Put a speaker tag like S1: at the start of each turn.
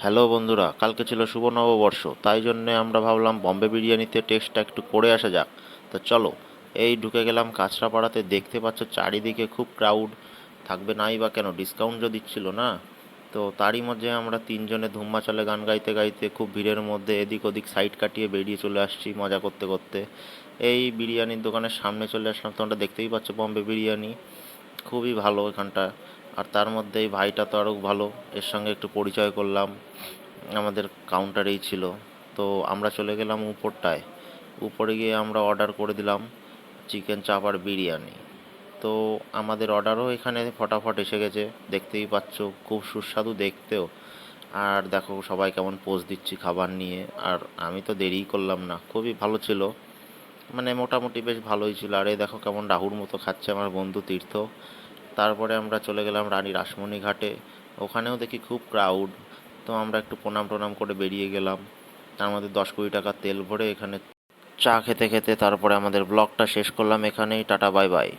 S1: Hello বন্ধুরা, কালকে ছিল শুভ নববর্ষ, তাই জন্যে আমরা ভাবলাম বম্বে বিরিয়ানিতে টেস্টটা একটু করে আসা যাক। তো চলো, এই ঢুকে গেলাম কাঁচরাপাড়াতে। দেখতে পাচ্ছ চারিদিকে খুব ক্রাউড, থাকবে নাই বা কেন, ডিসকাউন্টও দিচ্ছিল না। তো তারই মধ্যে আমরা তিনজনে ধুম্মাচলে গান গাইতে গাইতে খুব ভিড়ের মধ্যে এদিক ওদিক সাইড কাটিয়ে বেরিয়ে চলে আসছি মজা করতে করতে। এই বিরিয়ানির দোকানের সামনে চলে আসলাম, তোমরা দেখতেই পাচ্ছ বম্বে বিরিয়ানি, খুবই ভালো এখানটা। আর তার মধ্যে এই ভাইটা তো আরও ভালো, এর সঙ্গে একটু পরিচয় করলাম, আমাদের কাউন্টারেই ছিল। তো আমরা চলে গেলাম উপরটায়। উপরে গিয়ে আমরা অর্ডার করে দিলাম চিকেন চাপ আর বিরিয়ানি। তো আমাদের অর্ডারও এখানে ফটাফট এসে গেছে, দেখতেই পাচ্ছ, খুব সুস্বাদু দেখতেও। আর দেখো সবাই কেমন পোজ দিচ্ছি খাবার নিয়ে। আর আমি তো দেরিই করলাম না, খুবই ভালো ছিল, মানে মোটামুটি বেশ ভালোই ছিল। আর এই দেখো কেমন রাহুর মতো খাচ্ছে আমার বন্ধু তীর্থ। তারপরে আমরা চলে গেলাম রানী রাসমণি ঘাটে, ওখানেও দেখি খুব ক্রাউড। তো আমরা একটু প্রণাম টনাম করে বেরিয়ে গেলাম। তার মধ্যে 10-20 টাকা তেল ভরে এখানে চা খেতে খেতে তারপরে আমাদের ব্লগটা শেষ করলাম এখানেই। Tata, bye bye.